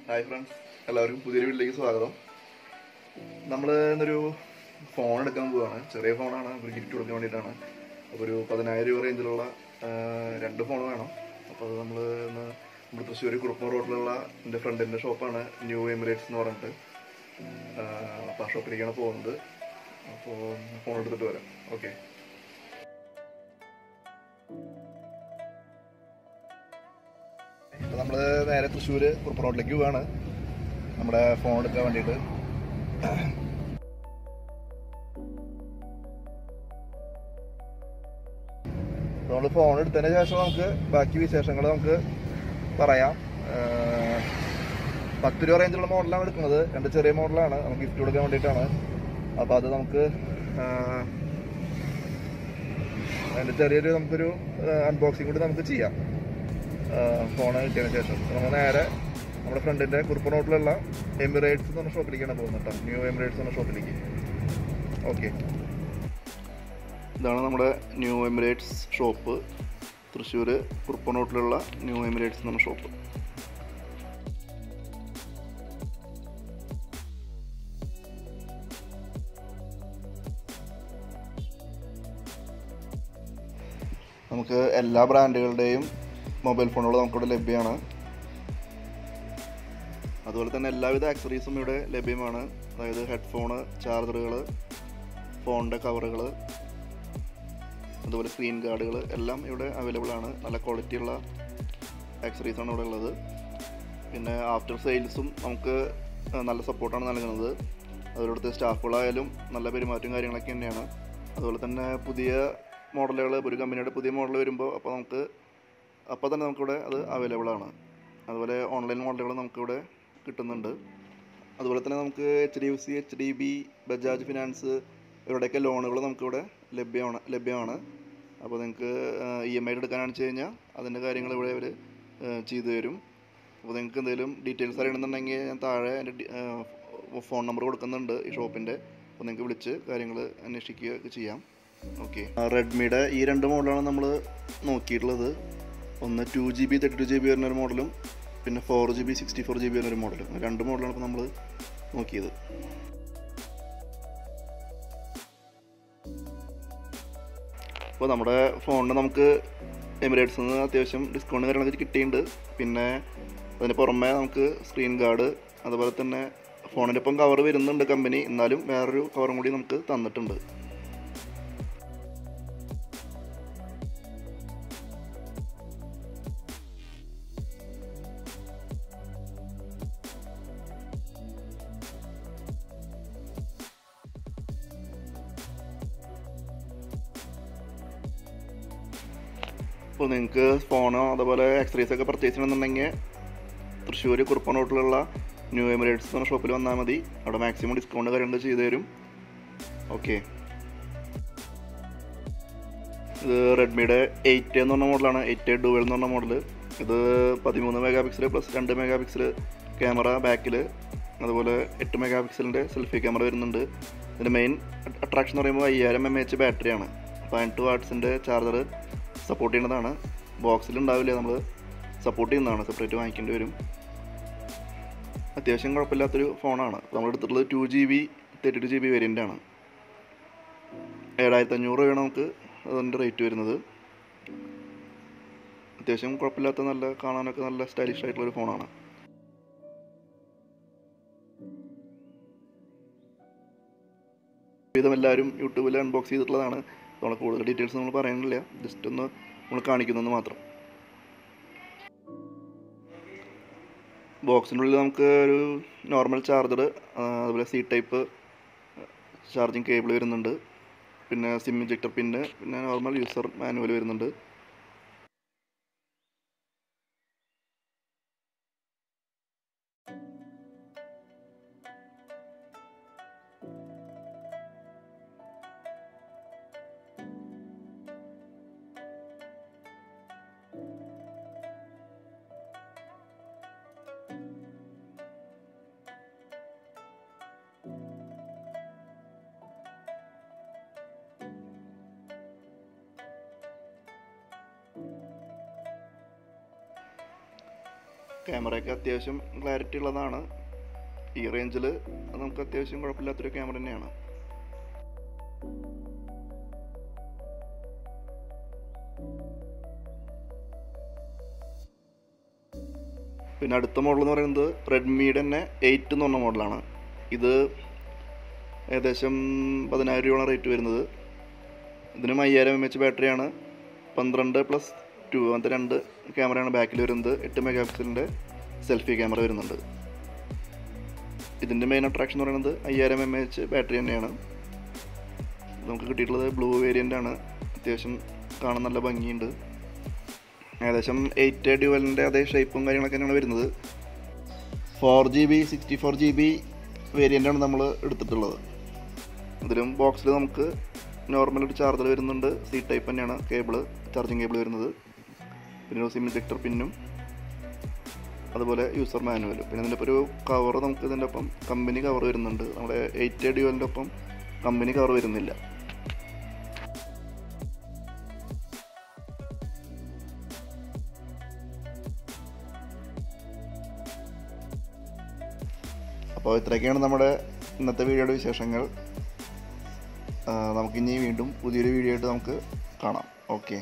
Hi friends, എല്ലാവർക്കും പുതിയൊരു വീട്ടിലേക്ക് സ്വാഗതം. നമ്മൾ ഇന്നൊരു ഫോൺ എടുക്കാൻ പോവുകയാണ്. ചെറിയ ഫോണാണ്, ഒരു ഗിഫ്റ്റ് കൊടുക്കാൻ വേണ്ടിയിട്ടാണ്. അപ്പോൾ ഒരു 10,000 രൂപ റേഞ്ചിലുള്ള 2 ഫോൺ വേണം. അപ്പോൾ അത് നമ്മൾ ഇന്ന് നമ്മുടെ തൃശ്ശൂർ കുറുപ്പം റോഡിലുള്ള എൻ്റെ ഫ്രണ്ടിൻ്റെ ഷോപ്പാണ്, ന്യൂ എമിറേറ്റ്സ് എന്ന് പറഞ്ഞിട്ട്. അപ്പോൾ ആ ഷോപ്പിലേക്കാണ് പോകുന്നത്. അപ്പോൾ ഫോൺ എടുത്തിട്ട് വരാം. ഓക്കെ. അപ്പോൾ നമ്മൾ നേരെ തൃശ്ശൂർ കുറുപ്പം റോഡിലേക്ക് പോവുകയാണ് നമ്മുടെ ഫോൺ എടുക്കാൻ വേണ്ടിയിട്ട്. നമ്മൾ ഫോൺ എടുത്തതിന് ശേഷം നമുക്ക് ബാക്കി വിശേഷങ്ങൾ നമുക്ക് പറയാം. 10 രൂപ റേഞ്ചിലുള്ള മോഡലാണ് എടുക്കുന്നത്. 2 ചെറിയ മോഡലാണ്, നമുക്ക് ഗിഫ്റ്റ് കൊടുക്കാൻ വേണ്ടിയിട്ടാണ്. അപ്പോൾ അത് നമുക്ക് അതിൻ്റെ ചെറിയൊരു നമുക്കൊരു അൺബോക്സിങ് കൂടി നമുക്ക് ചെയ്യാം ഫോണ് കിട്ടിയതിന് ശേഷം. നമ്മൾ നേരെ നമ്മുടെ ഫ്രണ്ടിൻ്റെ കുറുപ്പം റോഡിലുള്ള എമിറേറ്റ്സ് എന്ന് പറഞ്ഞ ഷോപ്പിലേക്കാണ് പോകുന്നത് കേട്ടോ. ന്യൂ എമിറേറ്റ്സ് എന്ന ഷോപ്പിലേക്ക്. ഓക്കെ, ഇതാണ് നമ്മുടെ new Emirates shop. Thrissur Kuruppam റോഡിലുള്ള ന്യൂ എമിറേറ്റ്സ് എന്ന് പറഞ്ഞ ഷോപ്പ്. നമുക്ക് എല്ലാ ബ്രാൻഡുകളുടെയും മൊബൈൽ ഫോണുകൾ നമുക്കിവിടെ ലഭ്യമാണ്. അതുപോലെ തന്നെ എല്ലാവിധ ആക്സറീസും ഇവിടെ ലഭ്യമാണ്. അതായത് ഹെഡ്ഫോണ്, ചാർജറുകൾ, ഫോണിൻ്റെ കവറുകൾ, അതുപോലെ സ്ക്രീൻ ഗാർഡുകൾ എല്ലാം ഇവിടെ അവൈലബിൾ ആണ്. നല്ല ക്വാളിറ്റിയുള്ള ആക്സറീസാണ് ഇവിടെ ഉള്ളത്. പിന്നെ ആഫ്റ്റർ സെയിൽസും നമുക്ക് നല്ല സപ്പോർട്ടാണ് നൽകുന്നത്. അതിലൂടെ സ്റ്റാഫുകളായാലും നല്ല പെരുമാറ്റവും കാര്യങ്ങളൊക്കെ തന്നെയാണ്. അതുപോലെ തന്നെ പുതിയ മോഡലുകൾ, ഒരു കമ്പനിയുടെ പുതിയ മോഡൽ വരുമ്പോൾ അപ്പോൾ തന്നെ നമുക്കിവിടെ അത് അവൈലബിൾ ആണ്. അതുപോലെ ഓൺലൈൻ മോഡലുകൾ നമുക്കിവിടെ കിട്ടുന്നുണ്ട്. അതുപോലെ തന്നെ നമുക്ക് HDFC, HDB, ബജാജ് ഫിനാൻസ് ഇവരുടെയൊക്കെ ലോണുകൾ നമുക്കിവിടെ ലഭ്യമാണ്. അപ്പോൾ നിങ്ങൾക്ക് EMI എടുക്കാനാണെന്ന് വെച്ച് കഴിഞ്ഞാൽ അതിൻ്റെ കാര്യങ്ങൾ ഇവിടെ അവർ ചെയ്തു തരും. അപ്പോൾ നിങ്ങൾക്ക് എന്തെങ്കിലും ഡീറ്റെയിൽസ് അറിയണമെന്നുണ്ടെങ്കിൽ ഞാൻ താഴെ എൻ്റെ ഫോൺ നമ്പർ കൊടുക്കുന്നുണ്ട് ഈ ഷോപ്പിൻ്റെ. അപ്പോൾ നിങ്ങൾക്ക് വിളിച്ച് കാര്യങ്ങൾ അന്വേഷിക്കുകയൊക്കെ ചെയ്യാം. ഓക്കെ, റെഡ്മിയുടെ ഈ 2 മോഡലാണ് നമ്മൾ നോക്കിയിട്ടുള്ളത്. ഒന്ന് 2GB 32GB വരുന്നൊരു മോഡലും പിന്നെ 4GB 64GB വരുന്നൊരു മോഡലും. 2 മോഡലാണ് ഇപ്പോൾ നമ്മൾ നോക്കിയത്. അപ്പോൾ നമ്മുടെ ഫോണിന് നമുക്ക് എമിറേറ്റ്സിൽ നിന്ന് അത്യാവശ്യം ഡിസ്കൗണ്ട് കാര്യങ്ങളൊക്കെ കിട്ടിയിട്ടുണ്ട്. പിന്നെ അതിന് പുറമെ നമുക്ക് സ്ക്രീൻ ഗാർഡ്, അതുപോലെ തന്നെ ഫോണിൻ്റെ ഒപ്പം കവർ വരുന്നുണ്ട് കമ്പനി, എന്നാലും വേറൊരു കവറും കൂടി നമുക്ക് തന്നിട്ടുണ്ട്. അപ്പോൾ നിങ്ങൾക്ക് ഫോണോ അതുപോലെ ആക്സറീസൊക്കെ പർച്ചേസ് ചെയ്യണമെന്നുണ്ടെങ്കിൽ തൃശ്ശൂർ കുറുപ്പം റോഡിലുള്ള ന്യൂ എമിറേറ്റ്സ് എന്ന ഷോപ്പിൽ വന്നാൽ മതി. അവിടെ മാക്സിമം ഡിസ്കൗണ്ട് കാര്യങ്ങൾ ചെയ്തു തരും. ഓക്കെ, ഇത് റെഡ്മിയുടെ 8 എന്ന് പറഞ്ഞ മോഡലാണ്. 8 ഡുവൽ എന്ന് പറഞ്ഞ മോഡൽ. ഇത് 13 MP പ്ലസ് 2 MP ക്യാമറ ബാക്കിൽ, അതുപോലെ 8 MP സെൽഫി ക്യാമറ വരുന്നുണ്ട്. ഇതിൻ്റെ മെയിൻ അട്രാക്ഷൻ എന്ന് പറയുമ്പോൾ 5000 mAh ബാറ്ററിയാണ്. 18 വാട്ട്സിൻ്റെ ചാർജർ സപ്പോർട്ട് ചെയ്യുന്നതാണ്. ബോക്സിലുണ്ടാവില്ല, നമ്മൾ സപ്പോർട്ട് ചെയ്യുന്നതാണ്, സെപ്പറേറ്റ് വാങ്ങിക്കേണ്ടി വരും. അത്യാവശ്യം കുഴപ്പമില്ലാത്തൊരു ഫോണാണ്. നമ്മൾ എടുത്തിട്ടുള്ളത് 2GB 32GB വേരിയൻ്റാണ്. 7500 രൂപയാണ് നമുക്ക് അതിൻ്റെ റേറ്റ് വരുന്നത്. അത്യാവശ്യം കുഴപ്പമില്ലാത്ത, നല്ല കാണാനൊക്കെ നല്ല സ്റ്റൈലിഷ് ആയിട്ടുള്ളൊരു ഫോണാണ്. ഇതും എല്ലാവരും യൂട്യൂബിൽ അൺബോക്സ് ചെയ്തിട്ടുള്ളതാണ്. നമ്മൾ കൂടുതൽ ഡീറ്റെയിൽസ് നമ്മൾ പറയുന്നില്ല, ജസ്റ്റ് ഒന്ന് നമ്മൾ കാണിക്കുന്നെന്ന് മാത്രം. ബോക്സിൻ്റെ ഉള്ളിൽ നമുക്ക് ഒരു നോർമൽ ചാർജർ, അതുപോലെ C-ടൈപ്പ് ചാർജിങ് കേബിൾ വരുന്നുണ്ട്. പിന്നെ സിം ഇഞ്ചക്ടർ പിന്ന്, പിന്നെ നോർമൽ യൂസർ മാനുവൽ വരുന്നുണ്ട്. ക്യാമറയൊക്കെ അത്യാവശ്യം ക്ലാരിറ്റി ഉള്ളതാണ്. ഈ റേഞ്ചിൽ നമുക്ക് അത്യാവശ്യം കുഴപ്പമില്ലാത്തൊരു ക്യാമറ തന്നെയാണ്. പിന്നെ അടുത്ത മോഡൽ എന്ന് പറയുന്നത് റെഡ്മിയുടെ തന്നെ 8 എന്ന് പറഞ്ഞ മോഡലാണ്. ഇത് ഏകദേശം 10,000 രൂപയാണ് റേറ്റ് വരുന്നത്. ഇതിനും 5000 mAh ബാറ്ററിയാണ്. 12+2 അങ്ങനത്തെ 2 ക്യാമറയാണ് ബാക്കിൽ വരുന്നത്. 8 മെഗാ പിക്സലിൻ്റെ സെൽഫി ക്യാമറ വരുന്നുണ്ട്. ഇതിൻ്റെ മെയിൻ അട്രാക്ഷൻ എന്ന് പറയുന്നത് 5000 mAh ബാറ്ററി തന്നെയാണ്. നമുക്ക് കിട്ടിയിട്ടുള്ളത് ബ്ലൂ വേരിയൻ്റാണ്. അത്യാവശ്യം കാണാൻ നല്ല ഭംഗിയുണ്ട്. ഏകദേശം 8 ഡ്യുവലിൻ്റെ അതേ ഷേപ്പും കാര്യങ്ങളൊക്കെ തന്നെയാണ് വരുന്നത്. 4GB 64GB വേരിയൻ്റാണ് നമ്മൾ എടുത്തിട്ടുള്ളത്. ഇതിലും ബോക്സിൽ നമുക്ക് നോർമൽ ഒരു ചാർജർ വരുന്നുണ്ട്. സി ടൈപ്പ് തന്നെയാണ് ചാർജിങ് കേബിൾ വരുന്നത്. പിന്നെ ഒരു സിം ഇജക്ടർ പിന്നും അതുപോലെ യൂസർ മാനുവലും. പിന്നെ ഇതിൻ്റെ ഒരു കവർ നമുക്ക് ഇതിൻ്റെ ഒപ്പം കമ്പനി കവർ വരുന്നുണ്ട്. നമ്മുടെ 8 ഡ്യുവലിൻ്റെ ഒപ്പം കമ്പനി കവർ വരുന്നില്ല. അപ്പോൾ ഇത്രയൊക്കെയാണ് നമ്മുടെ ഇന്നത്തെ വീഡിയോയുടെ വിശേഷങ്ങൾ. നമുക്കിനി വീണ്ടും പുതിയൊരു വീഡിയോ ആയിട്ട് നമുക്ക് കാണാം. ഓക്കെ.